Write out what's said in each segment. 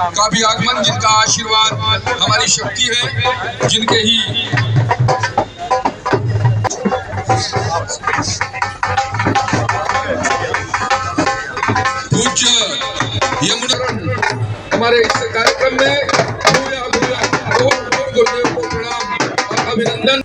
का भी आगमन, जिनका आशीर्वाद हमारी शक्ति है, जिनके ही पूज्य यमुना हमारे इस कार्यक्रम में गुरुदेव को प्रणाम और अभिनंदन।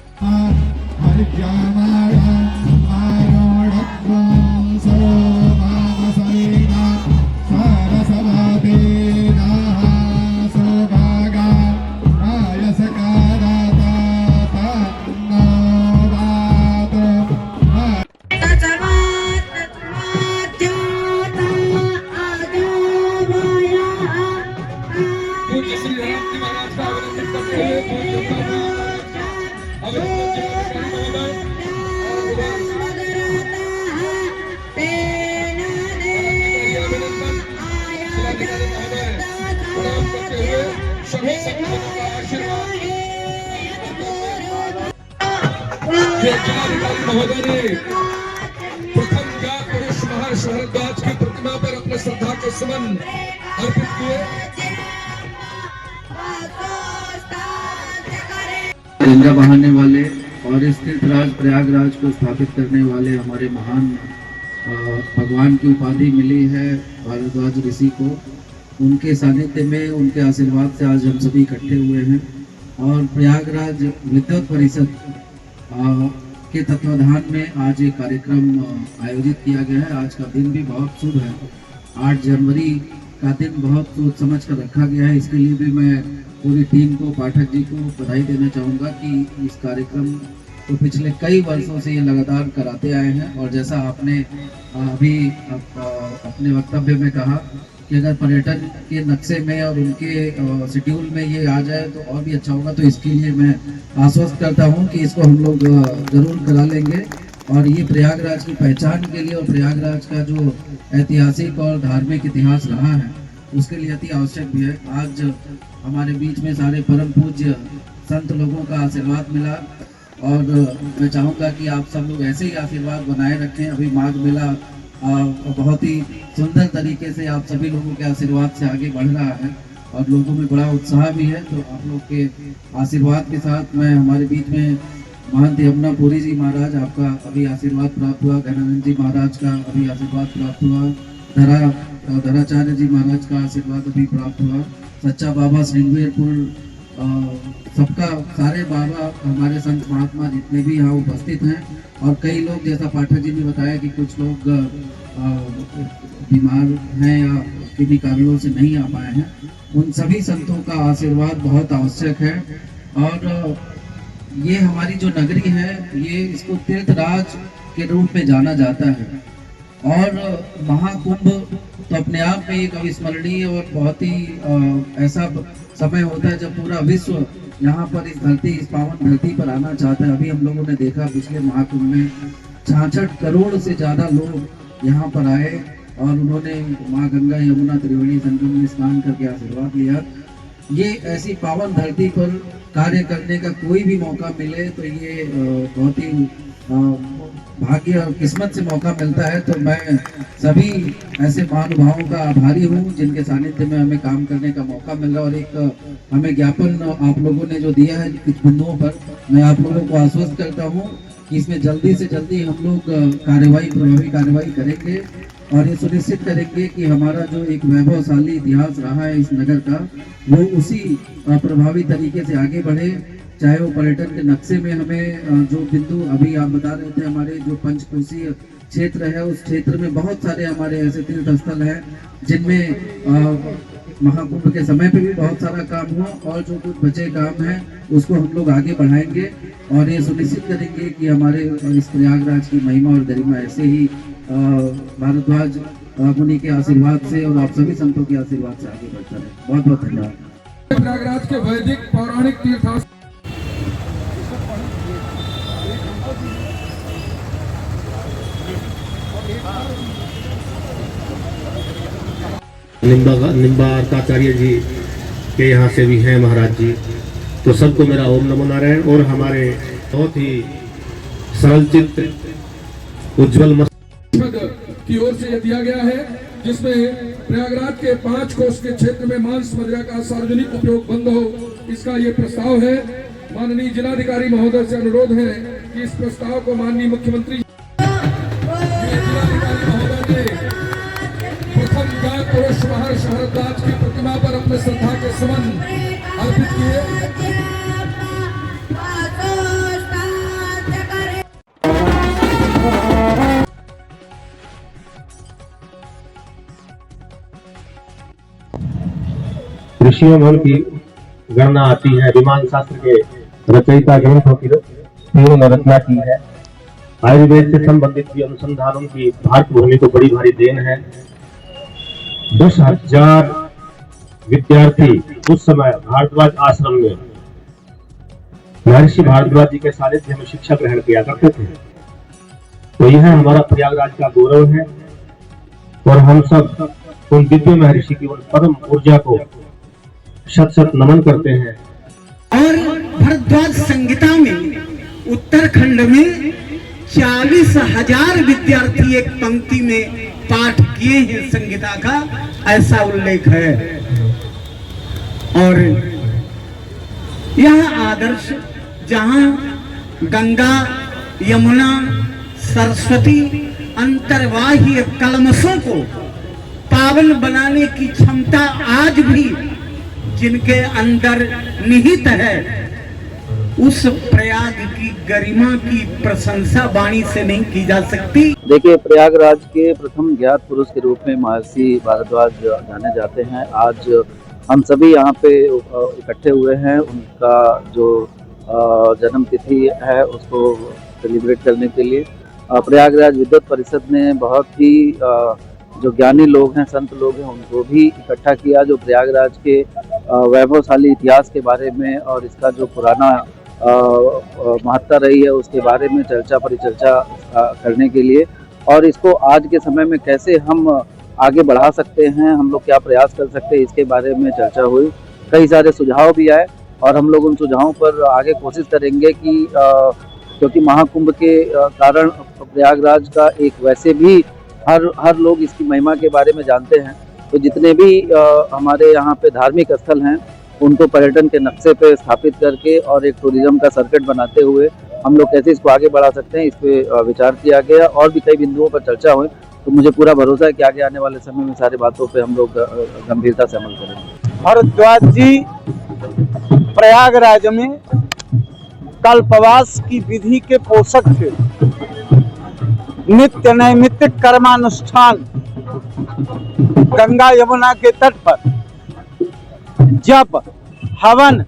महोदय ने प्रथम पुरुष महर्षि भारद्वाज की प्रतिमा पर अपने श्रद्धा के सुमन अर्पित किए। गंगा बहाने वाले और इस तीर्थराज प्रयागराज को स्थापित करने वाले हमारे महान भगवान की उपाधि मिली है भारद्वाज ऋषि को। उनके सानिध्य में, उनके आशीर्वाद से आज हम सभी इकट्ठे हुए हैं और प्रयागराज विद्वत परिषद के तत्वाधान में आज एक कार्यक्रम आयोजित किया गया है। आज का दिन भी बहुत शुभ है। 8 जनवरी का दिन बहुत सोच समझ कर रखा गया है। इसके लिए भी मैं पूरी टीम को, पाठक जी को बधाई देना चाहूँगा कि इस कार्यक्रम को पिछले कई वर्षों से ये लगातार कराते आए हैं। और जैसा आपने अभी अपने वक्तव्य में कहा कि अगर पर्यटन के नक्शे में और उनके शेड्यूल में ये आ जाए तो और भी अच्छा होगा। तो इसके लिए मैं आश्वस्त करता हूँ कि इसको हम लोग जरूर करा लेंगे। और ये प्रयागराज की पहचान के लिए और प्रयागराज का जो ऐतिहासिक और धार्मिक इतिहास रहा है उसके लिए अति आवश्यक भी है। आज हमारे बीच में सारे परम पूज्य संत लोगों का आशीर्वाद मिला और मैं चाहूँगा कि आप सब लोग ऐसे ही आशीर्वाद बनाए रखें। अभी माघ मेला बहुत ही सुंदर तरीके से आप सभी लोगों के आशीर्वाद से आगे बढ़ रहा है और लोगों में बड़ा उत्साह भी है। तो आप लोग के आशीर्वाद के साथ मैं हमारे बीच में महंत यमुनापुरी जी महाराज, आपका अभी आशीर्वाद प्राप्त हुआ। घनानंद जी महाराज का अभी आशीर्वाद प्राप्त हुआ। धराचार्य जी महाराज का आशीर्वाद अभी प्राप्त हुआ। सच्चा बाबा श्रृंगवीरपुर, सबका, सारे बाबा, हमारे संत महात्मा जितने भी यहाँ उपस्थित हैं और कई लोग, जैसा पाठक जी ने बताया कि कुछ लोग बीमार हैं या किन्हीं कारणों से नहीं आ पाए हैं, उन सभी संतों का आशीर्वाद बहुत आवश्यक है। और ये हमारी जो नगरी है, ये इसको तीर्थराज के रूप में जाना जाता है। और महाकुंभ तो अपने आप में एक अविस्मरणीय और बहुत ही ऐसा समय होता है जब पूरा विश्व यहाँ पर इस धरती, इस पावन धरती पर आना चाहता है। अभी हम लोगों ने देखा पिछले महाकुंभ में 66 करोड़ से ज़्यादा लोग यहाँ पर आए और उन्होंने माँ गंगा यमुना त्रिवेणी संगम में स्नान करके आशीर्वाद लिया। ये ऐसी पावन धरती पर कार्य करने का कोई भी मौका मिले तो ये बहुत ही भाग्य और किस्मत से मौका मिलता है। तो मैं सभी ऐसे महानुभावों का आभारी हूँ जिनके सानिध्य में हमें काम करने का मौका मिल रहा है। और एक हमें ज्ञापन आप लोगों ने जो दिया है कुछ बिंदुओं पर, मैं आप लोगों को आश्वस्त करता हूँ कि इसमें जल्दी से जल्दी हम लोग प्रभावी कार्रवाई करेंगे और ये सुनिश्चित करेंगे कि हमारा जो एक वैभवशाली इतिहास रहा है इस नगर का, वो उसी प्रभावी तरीके से आगे बढ़े। चाहे वो पर्यटन के नक्शे में हमें जो बिंदु अभी आप बता रहे थे, हमारे जो पंचकोशीय क्षेत्र है उस क्षेत्र में बहुत सारे हमारे ऐसे तीर्थ स्थल हैं जिनमें महाकुंभ के समय पे भी बहुत सारा काम हुआ और जो कुछ बचे काम है उसको हम लोग आगे बढ़ाएंगे और ये सुनिश्चित करेंगे कि हमारे इस प्रयागराज की महिमा और गरिमा ऐसे ही भारद्वाज मुनि के आशीर्वाद से और आप सभी संतों के आशीर्वाद से आगे बढ़ता रहे। बहुत बहुत धन्यवाद। प्रयागराज के वैदिक पौराणिक तीर्थ निम्बार्काचार्य जी के यहाँ से भी हैं महाराज जी, तो सबको मेरा ओम नमो नारायण। और हमारे बहुत ही सरल चित्त उज्जवल की ओर से दिया गया है जिसमें प्रयागराज के 5 कोस के क्षेत्र में मांस मदिरा का सार्वजनिक उपयोग बंद हो, इसका ये प्रस्ताव है। माननीय जिलाधिकारी महोदय से अनुरोध है कि इस प्रस्ताव को माननीय मुख्यमंत्री जिलाधिकारी महोदय ने प्रथम गाय पुरुष महर्षि भारद्वाज की प्रतिमा पर अपने श्रद्धा के सुमन अर्पित किए। ऋषियों मन की गणना आती है, विमान शास्त्र के रचयिता ग्रंथों की उन्होंने रचना की है। आयुर्वेद से संबंधित भी अनुसंधानों की भारत भूमि को बड़ी भारी देन है। 10,000 विद्यार्थी उस समय भारद्वाज आश्रम में महर्षि भारद्वाज जी के सानिध्य में शिक्षा ग्रहण किया करते थे। तो यह हमारा प्रयागराज का गौरव है और हम सब उन दिव्य महर्षि की उन परम ऊर्जा को शत शत नमन करते हैं। और भारद्वाज संहिता में उत्तराखंड में 40,000 विद्यार्थी एक पंक्ति में पाठ किए हैं संहिता का, ऐसा उल्लेख है। और यह आदर्श जहां गंगा, यमुना, सरस्वती अंतर्वाह्य कलमशों को पावन बनाने की क्षमता आज भी जिनके अंदर निहित है, उस प्रयाग की गरिमा की प्रशंसा वाणी से नहीं की जा सकती। देखिए, प्रयागराज के प्रथम ज्ञात पुरुष के रूप में महर्षि भारद्वाज जाने जाते हैं। आज हम सभी यहाँ पे इकट्ठे हुए हैं उनका जो जन्म तिथि है उसको सेलिब्रेट करने के लिए। प्रयागराज विद्वत परिषद ने बहुत ही जो ज्ञानी लोग हैं, संत लोग हैं, उनको भी इकट्ठा किया, जो प्रयागराज के वैभवशाली इतिहास के बारे में और इसका जो पुराना महत्ता रही है उसके बारे में चर्चा परिचर्चा करने के लिए, और इसको आज के समय में कैसे हम आगे बढ़ा सकते हैं, हम लोग क्या प्रयास कर सकते हैं, इसके बारे में चर्चा हुई। कई सारे सुझाव भी आए और हम लोग उन सुझावों पर आगे कोशिश करेंगे कि क्योंकि महाकुंभ के कारण प्रयागराज का एक वैसे भी हर लोग इसकी महिमा के बारे में जानते हैं, तो जितने भी हमारे यहाँ पे धार्मिक स्थल हैं उनको पर्यटन के नक्शे पे स्थापित करके और एक टूरिज्म का सर्किट बनाते हुए हम लोग कैसे इसको आगे बढ़ा सकते हैं, इस पे विचार किया गया और भी कई बिंदुओं पर चर्चा हुई। तो मुझे पूरा भरोसा है कि आगे आने वाले समय में सारी बातों पे हम लोग गंभीरता से अमल करेंगे। भारद्वाज जी प्रयागराज में कल्पवास की विधि के पोषक थे। नित्य नैमित्तिक कर्मानुष्ठान गंगा यमुना के तट पर जप, हवन,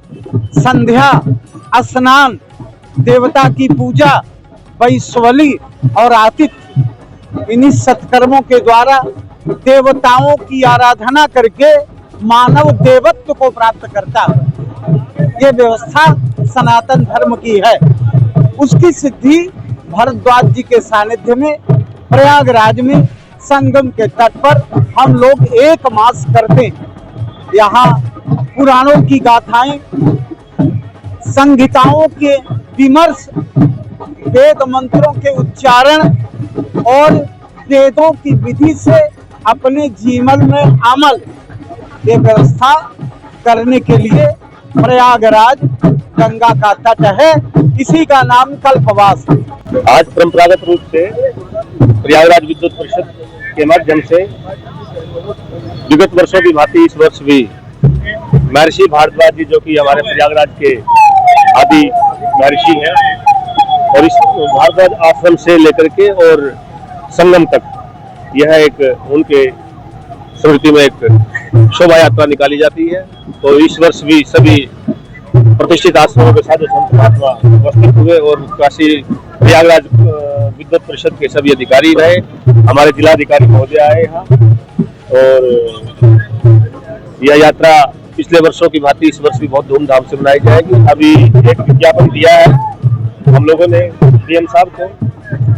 संध्या, स्नान, देवता की पूजा, वैश्वली और आतिथ्य, इन्हीं सत्कर्मों के द्वारा देवताओं की आराधना करके मानव देवत्व को प्राप्त करता है। ये व्यवस्था सनातन धर्म की है। उसकी सिद्धि भारद्वाज जी के सानिध्य में प्रयागराज में संगम के तट पर हम लोग एक मास करते हैं। यहाँ पुराणों की गाथाएं, संहिताओं के विमर्श, वेद मंत्रों के उच्चारण और वेदों की विधि से अपने जीवन में अमल, ये व्यवस्था करने के लिए प्रयागराज गंगा का तट है, इसी का नाम कल्पवास है। आज परंपरागत रूप से प्रयागराज विद्वत परिषद के माध्यम से विगत वर्षों की भांति इस वर्ष भी महर्षि भारद्वाज जी, जो कि हमारे प्रयागराज के आदि महर्षि हैं, और इस भारद्वाज आश्रम से लेकर के और संगम तक यह एक उनके स्मृति में एक शोभा यात्रा निकाली जाती है। तो इस वर्ष भी सभी प्रतिष्ठित आश्रमों के साधु संत महात्मा उपस्थित हुए और काशी प्रयागराज विद्वत परिषद के सभी अधिकारी रहे, हमारे जिलाधिकारी महोदय आए यहाँ, और यह यात्रा पिछले वर्षों की भांति इस वर्ष भी बहुत धूमधाम से मनाई जाएगी। अभी एक विज्ञापन दिया है हम लोगों ने डीएम साहब को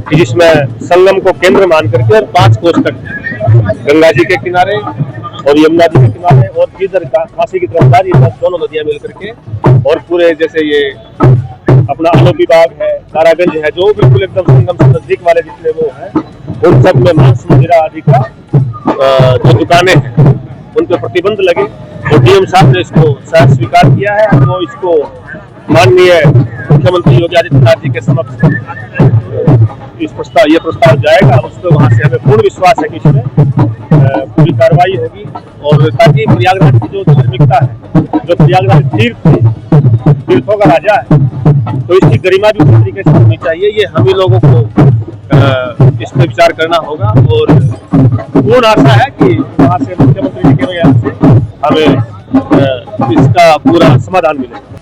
कि जिसमें संगम को केंद्र मान करके और 5 कोस तक गंगा जी के किनारे और यमुना जी के किनारे और जिधर काशी की तरफ जा रही है दोनों नदियां मिल करके, और पूरे जैसे ये अपना आलोपी बाग है, तारागंज है, जो बिल्कुल एकदम संगम से नजदीक वाले जितने वो हैं, उन सब में मांस मदिरा आदि का जो दुकानें हैं उन पर प्रतिबंध लगे और डीएम साहब ने इसको शायद स्वीकार किया है। वो इसको माननीय मुख्यमंत्री योगी आदित्यनाथ जी के समक्ष ये प्रस्ताव जाएगा। उस पर वहां से हमें पूर्ण विश्वास है कि इसमें पूरी कार्रवाई होगी और ताकि प्रयागराज की जो धार्मिकता है, जो प्रयागराज तीर्थों का राजा है, तो इसकी गरिमा भी पूरी तरीके से होनी चाहिए। ये हम ही लोगों को इस पर विचार करना होगा और पूर्ण आशा है कि वहां से मुख्यमंत्री जी के वजह से हमें इसका पूरा समाधान मिलेगा।